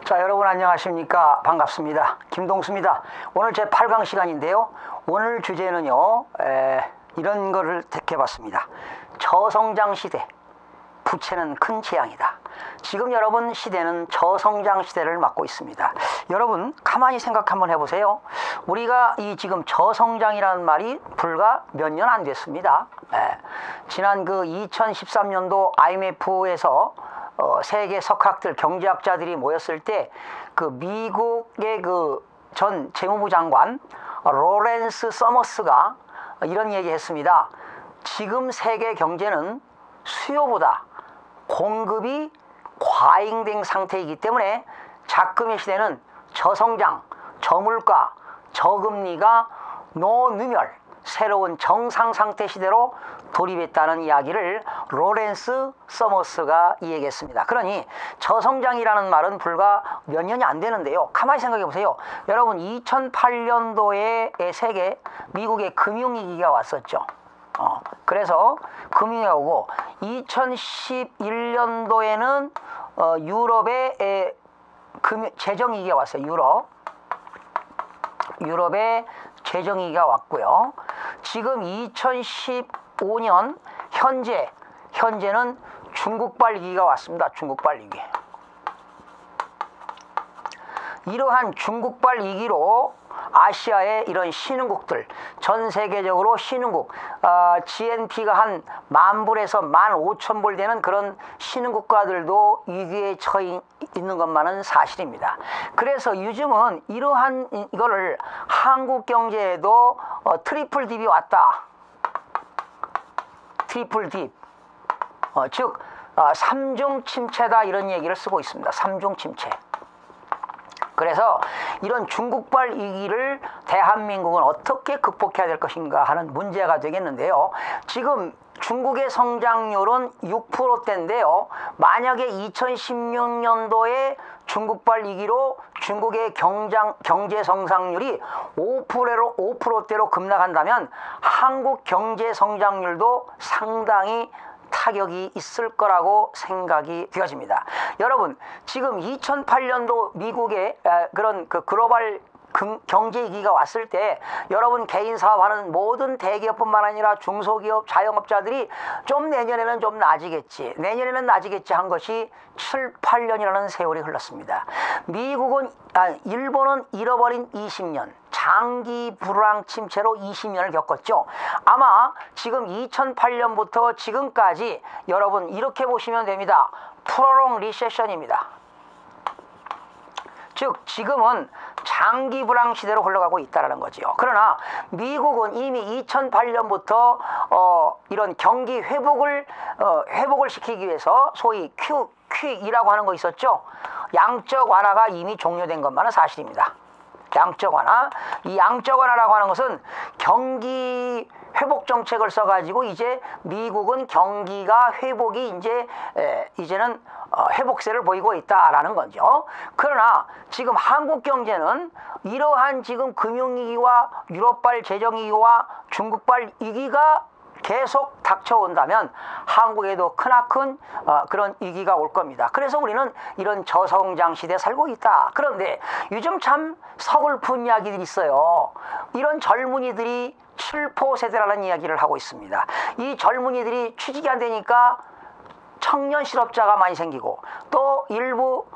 자, 여러분 안녕하십니까? 반갑습니다. 김동수입니다. 오늘 제 8강 시간인데요. 오늘 주제는요, 이런 거를 택해봤습니다. 저성장 시대, 부채는 큰 재앙이다. 지금 여러분 시대는 저성장 시대를 맞고 있습니다. 여러분 가만히 생각 한번 해보세요. 우리가 이 지금 저성장이라는 말이 불과 몇 년 안 됐습니다. 지난 그 2013년도 IMF에서 세계 석학들, 경제학자들이 모였을 때 그 미국의 그 전 재무부 장관 로렌스 서머스가 이런 얘기 했습니다. 지금 세계 경제는 수요보다 공급이 과잉된 상태이기 때문에 작금의 시대는 저성장, 저물가, 저금리가 노누멸, 새로운 정상 상태 시대로 돌입했다는 이야기를 로렌스 서머스가 이야기했습니다. 그러니 저성장이라는 말은 불과 몇 년이 안 되는데요. 가만히 생각해 보세요. 여러분 2008년도에 세계 미국의 금융위기가 왔었죠. 그래서 금융위기가 오고 2011년도에는 유럽의 재정위기가 왔어요. 유럽의 재정위기가 왔고요. 지금 2015년 현재는 중국발 위기가 왔습니다. 중국발 위기. 이러한 중국발 위기로 아시아의 이런 신흥국들, 전 세계적으로 신흥국, GNP가 한 10,000불에서 15,000불 되는 그런 신흥국가들도 위기에 처해 있는 것만은 사실입니다. 그래서 요즘은 이러한 이거를 한국 경제에도 트리플 딥이 왔다. 트리플 딥. 즉, 3중 침체다 이런 얘기를 쓰고 있습니다. 3중 침체. 그래서 이런 중국발 위기를 대한민국은 어떻게 극복해야 될 것인가 하는 문제가 되겠는데요. 지금 중국의 성장률은 6%대인데요. 만약에 2016년도에 중국발 위기로 중국의 경제 성장률이 5%대로 급락한다면 한국 경제 성장률도 상당히 타격이 있을 거라고 생각이 되어집니다. 여러분, 지금 2008년도 미국의 그런 그 글로벌 경제 위기가 왔을 때 여러분 개인 사업하는 모든 대기업뿐만 아니라 중소기업, 자영업자들이 좀 내년에는 좀 나아지겠지, 내년에는 나아지겠지 한 것이 7, 8년이라는 세월이 흘렀습니다. 일본은 잃어버린 20년, 장기 불황 침체로 20년을 겪었죠. 아마 지금 2008년부터 지금까지 여러분 이렇게 보시면 됩니다. 프로롱 리세션입니다. 즉 지금은 장기 불황 시대로 흘러가고 있다는 거죠. 그러나 미국은 이미 2008년부터 이런 경기 회복을 시키기 위해서 소위 QE라고 하는 거 있었죠. 양적 완화가 이미 종료된 것만은 사실입니다. 양적 완화. 이 양적 완화라고 하는 것은 경기 회복 정책을 써가지고 이제 미국은 경기가 회복이 이제는 회복세를 보이고 있다라는 거죠. 그러나 지금 한국 경제는 이러한 지금 금융위기와 유럽발 재정위기와 중국발 위기가 계속 닥쳐온다면 한국에도 크나큰 그런 위기가 올 겁니다. 그래서 우리는 이런 저성장 시대에 살고 있다. 그런데 요즘 참 서글픈 이야기들이 있어요. 이런 젊은이들이 7포 세대라는 이야기를 하고 있습니다. 이 젊은이들이 취직이 안 되니까 청년 실업자가 많이 생기고 또 일부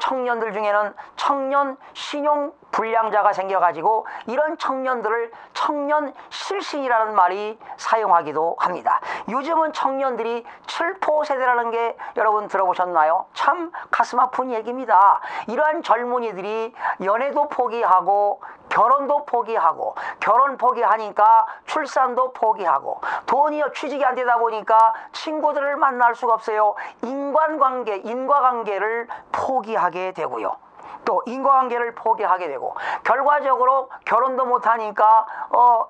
청년들 중에는 청년 신용 불량자가 생겨가지고 이런 청년들을 청년 실신이라는 말이 사용하기도 합니다. 요즘은 청년들이 7포 세대라는 게 여러분 들어보셨나요? 참 가슴 아픈 얘기입니다. 이러한 젊은이들이 연애도 포기하고 결혼도 포기하고 결혼 포기하니까 출산도 포기하고 돈이 취직이 안 되다 보니까 친구들을 만날 수가 없어요. 인과관계를 포기하게 되고요. 또 인과관계를 포기하게 되고 결과적으로 결혼도 못하니까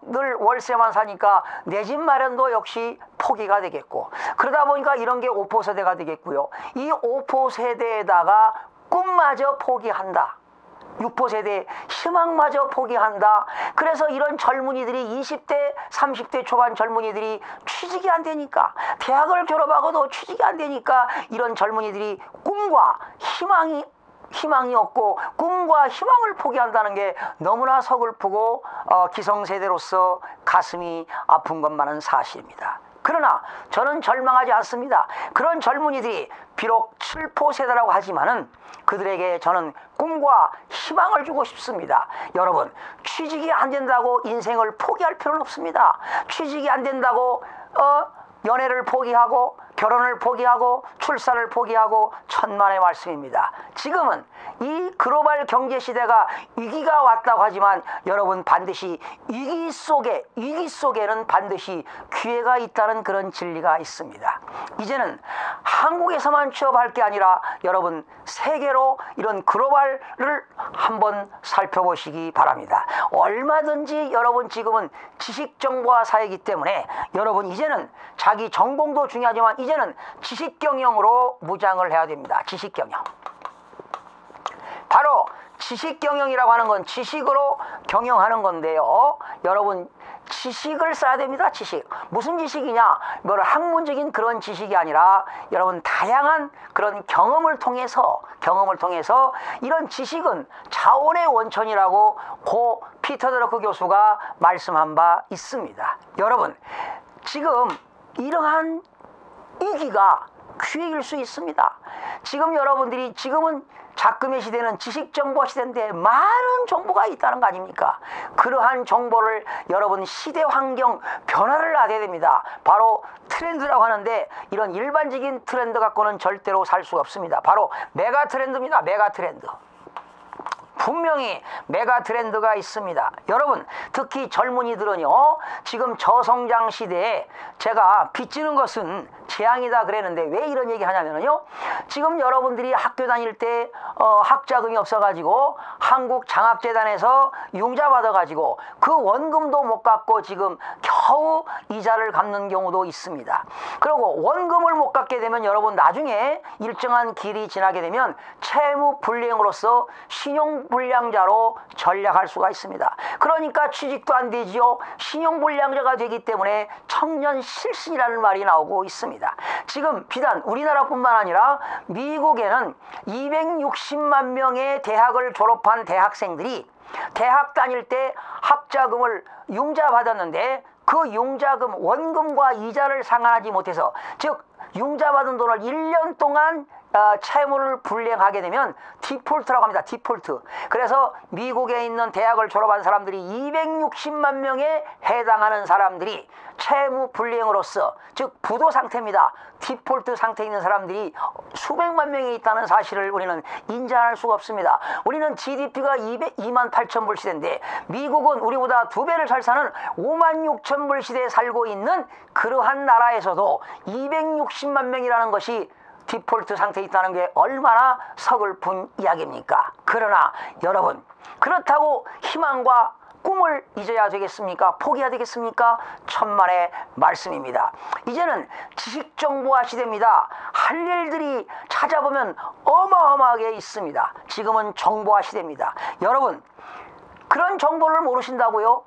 늘 월세만 사니까 내 집 마련도 역시 포기가 되겠고 그러다 보니까 이런 게 5포 세대가 되겠고요. 이 5포 세대에다가 꿈마저 포기한다. 6포 세대 희망마저 포기한다. 그래서 이런 젊은이들이 20대 30대 초반 젊은이들이 취직이 안 되니까 대학을 졸업하고도 취직이 안 되니까 이런 젊은이들이 꿈과 희망이 희망이 없고 꿈과 희망을 포기한다는 게 너무나 서글프고 기성세대로서 가슴이 아픈 것만은 사실입니다. 그러나 저는 절망하지 않습니다. 그런 젊은이들이 비록 7포 세대라고 하지만은 그들에게 저는 꿈과 희망을 주고 싶습니다. 여러분, 취직이 안 된다고 인생을 포기할 필요는 없습니다. 취직이 안 된다고 연애를 포기하고 결혼을 포기하고 출산을 포기하고 천만의 말씀입니다. 지금은 이 글로벌 경제 시대가 위기가 왔다고 하지만 여러분, 반드시 위기 속에는 반드시 기회가 있다는 그런 진리가 있습니다. 이제는 한국에서만 취업할 게 아니라 여러분, 세계로 이런 글로벌을 한번 살펴보시기 바랍니다. 얼마든지 여러분, 지금은 지식정보화 사회이기 때문에 여러분, 이제는 자기 전공도 중요하지만 이제는 지식경영으로 무장을 해야 됩니다. 지식경영. 바로 지식경영이라고 하는 건 지식으로 경영하는 건데요. 여러분, 지식을 써야 됩니다. 지식. 무슨 지식이냐? 학문적인 그런 지식이 아니라 여러분, 다양한 그런 경험을 통해서 이런 지식은 자원의 원천이라고 고 피터 드러크 교수가 말씀한 바 있습니다. 여러분, 지금 이러한 위기가 기회일 수 있습니다. 지금 여러분들이 지금은 작금의 시대는 지식정보 시대인데 많은 정보가 있다는 거 아닙니까? 그러한 정보를 여러분, 시대 환경 변화를 놔야 됩니다. 바로 트렌드라고 하는데 이런 일반적인 트렌드 갖고는 절대로 살 수가 없습니다. 바로 메가 트렌드입니다. 메가 트렌드. 분명히 메가 트렌드가 있습니다. 여러분, 특히 젊은이들은요, 지금 저성장 시대에 제가 빚지는 것은 재앙이다 그랬는데 왜 이런 얘기 하냐면요, 지금 여러분들이 학교 다닐 때 학자금이 없어가지고 한국장학재단에서 융자 받아가지고 그 원금도 못 갚고 지금 겨우 이자를 갚는 경우도 있습니다. 그리고 원금을 못 갚게 되면 여러분, 나중에 일정한 길이 지나게 되면 채무불이행으로서 신용불량자로 전락할 수가 있습니다. 그러니까 취직도 안 되지요. 신용불량자가 되기 때문에 청년실신이라는 말이 나오고 있습니다. 지금 비단 우리나라뿐만 아니라 미국에는 260만 명의 대학을 졸업한 대학생들이 대학 다닐 때 학자금을 융자 받았는데 그 융자금 원금과 이자를 상환하지 못해서, 즉 융자 받은 돈을 1년 동안 채무를 불이행하게 되면 디폴트라고 합니다. 디폴트. 그래서 미국에 있는 대학을 졸업한 사람들이 260만 명에 해당하는 사람들이 채무 불이행으로서, 즉 부도 상태입니다. 디폴트 상태에 있는 사람들이 수백만 명이 있다는 사실을 우리는 인정할 수가 없습니다. 우리는 GDP가 2만 8천 불 시대인데 미국은 우리보다 2배를 잘 사는 5만 6천 불 시대에 살고 있는 그러한 나라에서도 260만 명이라는 것이 디폴트 상태에 있다는 게 얼마나 서글픈 이야기입니까? 그러나 여러분, 그렇다고 희망과 꿈을 잊어야 되겠습니까? 포기해야 되겠습니까? 천만의 말씀입니다. 이제는 지식정보화 시대입니다. 할 일들이 찾아보면 어마어마하게 있습니다. 지금은 정보화 시대입니다. 여러분, 그런 정보를 모르신다고요?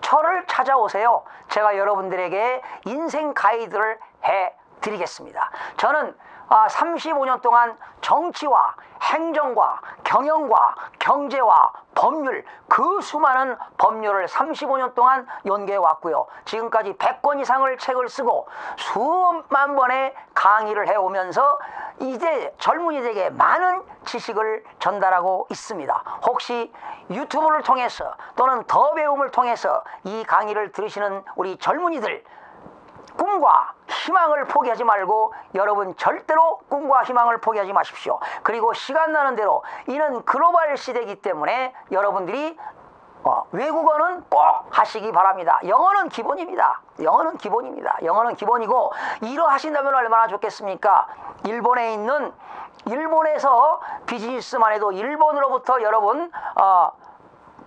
저를 찾아오세요. 제가 여러분들에게 인생 가이드를 해드리겠습니다. 저는 35년 동안 정치와 행정과 경영과 경제와 법률, 그 수많은 법률을 35년 동안 연구해 왔고요. 지금까지 100권 이상을 책을 쓰고 수만 번의 강의를 해오면서 이제 젊은이들에게 많은 지식을 전달하고 있습니다. 혹시 유튜브를 통해서 또는 더 배움을 통해서 이 강의를 들으시는 우리 젊은이들, 꿈과 희망을 포기하지 말고 여러분, 절대로 꿈과 희망을 포기하지 마십시오. 그리고 시간 나는 대로 이는 글로벌 시대이기 때문에 여러분들이 외국어는 꼭 하시기 바랍니다. 영어는 기본입니다. 영어는 기본입니다. 영어는 기본이고, 이러 하신다면 얼마나 좋겠습니까? 일본에서 비즈니스만 해도 일본으로부터 여러분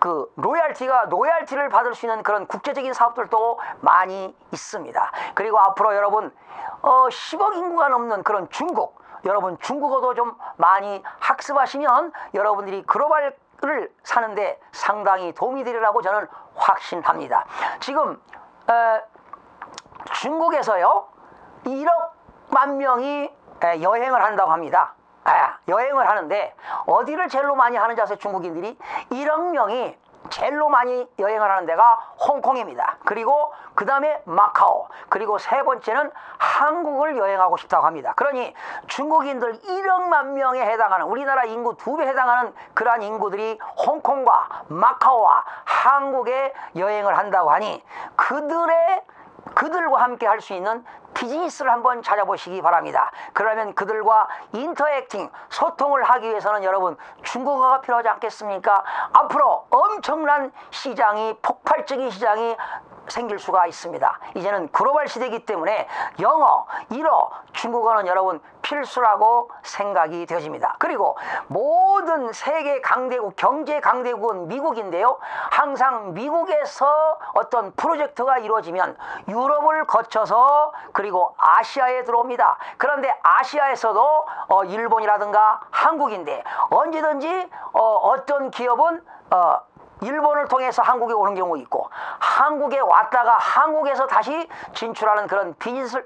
그 로얄티를 받을 수 있는 그런 국제적인 사업들도 많이 있습니다. 그리고 앞으로 여러분 10억 인구가 넘는 그런 중국, 여러분 중국어도 좀 많이 학습하시면 여러분들이 글로벌을 사는데 상당히 도움이 되리라고 저는 확신합니다. 지금 중국에서요 1억만 명이 여행을 한다고 합니다. 여행을 하는데 어디를 제일로 많이 하는지 아세요? 중국인들이 1억 명이 제일로 많이 여행을 하는 데가 홍콩입니다. 그리고 그 다음에 마카오, 그리고 세 번째는 한국을 여행하고 싶다고 합니다. 그러니 중국인들 1억만 명에 해당하는, 우리나라 인구 2배 해당하는 그러한 인구들이 홍콩과 마카오와 한국에 여행을 한다고 하니 그들과 함께 할 수 있는 비즈니스를 한번 찾아보시기 바랍니다. 그러면 그들과 인터액팅, 소통을 하기 위해서는 여러분 중국어가 필요하지 않겠습니까? 앞으로 엄청난 시장이, 폭발적인 시장이 생길 수가 있습니다. 이제는 글로벌 시대이기 때문에 영어, 일어, 중국어는 여러분 필수라고 생각이 되어집니다. 그리고 모든 세계 강대국, 경제 강대국은 미국인데요. 항상 미국에서 어떤 프로젝트가 이루어지면 유럽을 거쳐서 그리고 아시아에 들어옵니다. 그런데 아시아에서도 일본이라든가 한국인데 언제든지 어떤 기업은 일본을 통해서 한국에 오는 경우 있고, 한국에 왔다가 한국에서 다시 진출하는 그런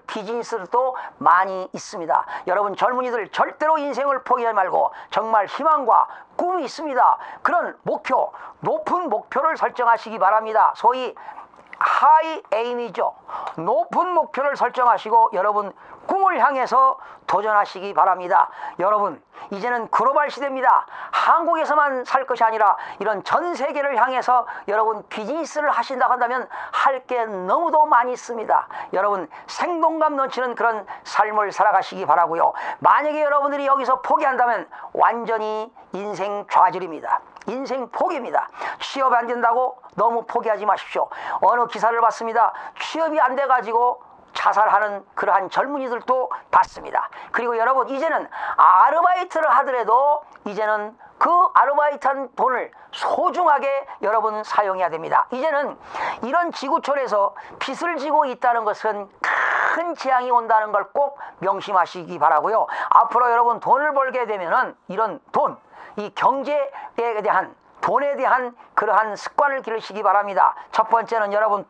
비즈니스도 많이 있습니다. 여러분 젊은이들 절대로 인생을 포기하지 말고 정말 희망과 꿈이 있습니다. 그런 목표, 높은 목표를 설정하시기 바랍니다. 소위 하이 에임이죠. 높은 목표를 설정하시고 여러분 꿈을 향해서 도전하시기 바랍니다. 여러분 이제는 글로벌 시대입니다. 한국에서만 살 것이 아니라 이런 전 세계를 향해서 여러분 비즈니스를 하신다고 한다면 할 게 너무도 많이 있습니다. 여러분 생동감 넘치는 그런 삶을 살아가시기 바라고요. 만약에 여러분들이 여기서 포기한다면 완전히 인생 좌절입니다. 인생 포기입니다. 취업이 안 된다고 너무 포기하지 마십시오. 어느 기사를 봤습니다. 취업이 안 돼가지고 자살하는 그러한 젊은이들도 봤습니다. 그리고 여러분 이제는 아르바이트를 하더라도 이제는 그 아르바이트한 돈을 소중하게 여러분 사용해야 됩니다. 이제는 이런 지구촌에서 빚을 지고 있다는 것은 큰 재앙이 온다는 걸 꼭 명심하시기 바라고요. 앞으로 여러분 돈을 벌게 되면은 이런 돈, 이 경제에 대한, 돈에 대한 그러한 습관을 기르시기 바랍니다. 첫 번째는 여러분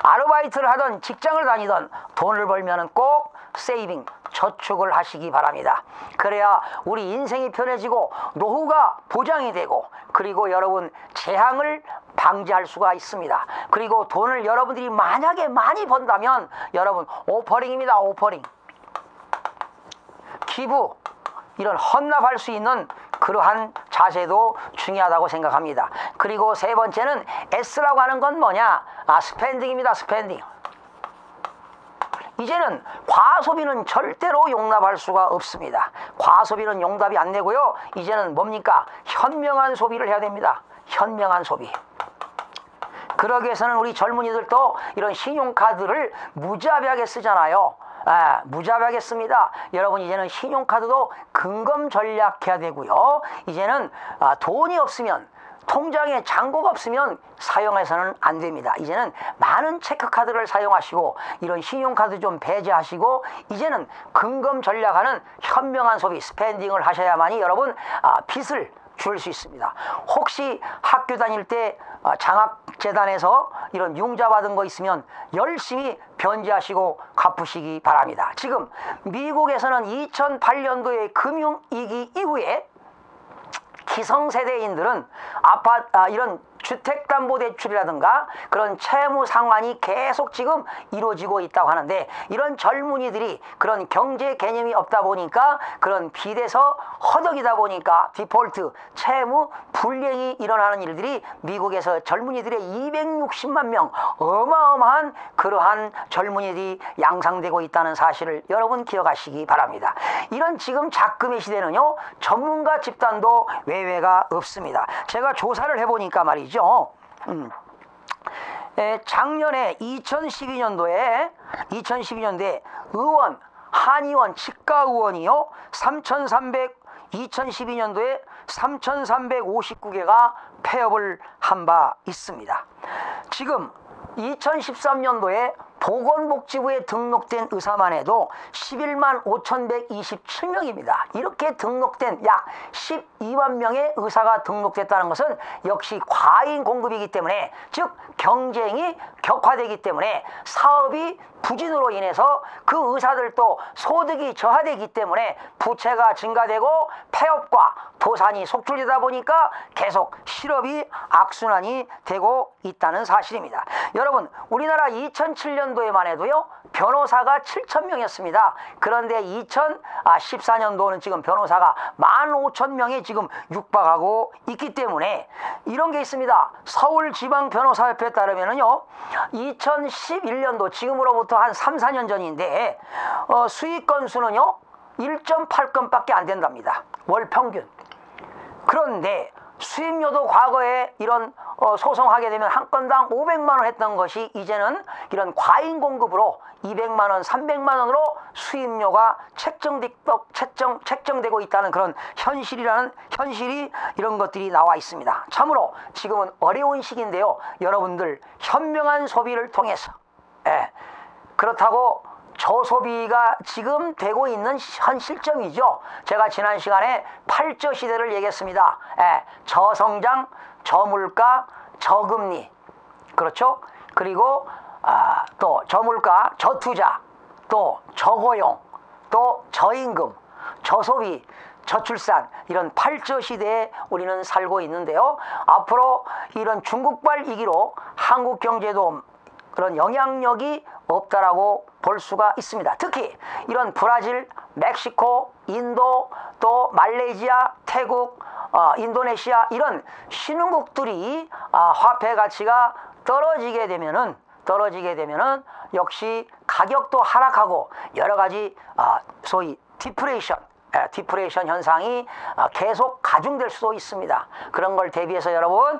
아르바이트를 하던 직장을 다니던 돈을 벌면은 꼭 세이빙, 저축을 하시기 바랍니다. 그래야 우리 인생이 편해지고 노후가 보장이 되고, 그리고 여러분 재앙을 방지할 수가 있습니다. 그리고 돈을 여러분들이 만약에 많이 번다면 여러분 오퍼링입니다. 오퍼링, 기부, 이런 헌납할 수 있는 그러한 자세도 중요하다고 생각합니다. 그리고 세 번째는 S라고 하는 건 뭐냐? 스펜딩입니다. 스펜딩. 이제는 과소비는 절대로 용납할 수가 없습니다. 과소비는 용납이 안 되고요. 이제는 뭡니까? 현명한 소비를 해야 됩니다. 현명한 소비. 그러기 위해서는 우리 젊은이들도 이런 신용카드를 무자비하게 쓰잖아요. 무자비하게 씁니다. 여러분 이제는 신용카드도 근검 전략해야 되고요. 이제는 돈이 없으면, 통장에 잔고가 없으면 사용해서는 안 됩니다. 이제는 많은 체크카드를 사용하시고 이런 신용카드 좀 배제하시고 이제는 근검 전략하는 현명한 소비, 스펜딩을 하셔야만이 여러분 빚을 줄 수 있습니다. 혹시 학교 다닐 때 장학재단에서 이런 융자 받은 거 있으면 열심히 변제하시고 갚으시기 바랍니다. 지금 미국에서는 2008년도에 금융위기 이후에 기성세대인들은 이런 주택담보대출이라든가 그런 채무 상환이 계속 지금 이루어지고 있다고 하는데, 이런 젊은이들이 그런 경제 개념이 없다 보니까 그런 빚에서 허덕이다 보니까 디폴트, 채무 불이행이 일어나는 일들이 미국에서 젊은이들의 260만 명, 어마어마한 그러한 젊은이들이 양상되고 있다는 사실을 여러분 기억하시기 바랍니다. 이런 지금 작금의 시대는요, 전문가 집단도 외외가 없습니다. 제가 조사를 해보니까 말이죠, 작년에 2012년도에 의원, 한의원, 치과의원이요 2012년도에 3,359개가 폐업을 한 바 있습니다. 지금 2013년도에 보건복지부에 등록된 의사만 해도 11만 5,127명입니다. 이렇게 등록된 약 12만 명의 의사가 등록됐다는 것은 역시 과잉 공급이기 때문에, 즉 경쟁이 격화되기 때문에 사업이 부진으로 인해서 그 의사들도 소득이 저하되기 때문에 부채가 증가되고 폐업과 도산이 속출되다 보니까 계속 실업이 악순환이 되고 있다는 사실입니다. 여러분, 우리나라 2007년도에만 해도요 변호사가 7,000명이었습니다. 그런데 2014년도는 지금 변호사가 15,000명에 지금 육박하고 있기 때문에 이런 게 있습니다. 서울지방변호사협회에 따르면은요 2011년도 지금으로부터 한 3, 4년 전인데 수익 건수는요 1.8건밖에 안 된답니다. 월 평균. 그런데 수임료도 과거에 이런 소송하게 되면 한 건당 500만 원 했던 것이 이제는 이런 과잉 공급으로 200만 원, 300만 원으로 수임료가 책정되고 있다는 그런 현실이 이런 것들이 나와 있습니다. 참으로 지금은 어려운 시기인데요. 여러분들 현명한 소비를 통해서 그렇다고 저소비가 지금 되고 있는 현 실정이죠. 제가 지난 시간에 8조 시대를 얘기했습니다. 저성장, 저물가, 저금리, 그렇죠? 그리고 또 저물가, 저투자, 또 저고용, 또 저임금, 저소비, 저출산, 이런 8조 시대에 우리는 살고 있는데요. 앞으로 이런 중국발 위기로 한국 경제도 그런 영향력이 없다라고 볼 수가 있습니다. 특히 이런 브라질, 멕시코, 인도, 또 말레이시아, 태국, 인도네시아 이런 신흥국들이 화폐 가치가 떨어지게 되면은 역시 가격도 하락하고 여러 가지 소위 디프레이션 현상이 계속 가중될 수도 있습니다. 그런 걸 대비해서 여러분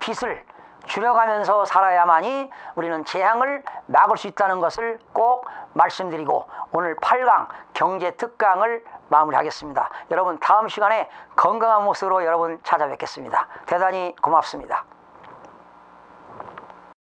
빚을 줄여가면서 살아야만이 우리는 재앙을 막을 수 있다는 것을 꼭 말씀드리고 오늘 8강 경제 특강을 마무리하겠습니다. 여러분 다음 시간에 건강한 모습으로 여러분 찾아뵙겠습니다. 대단히 고맙습니다.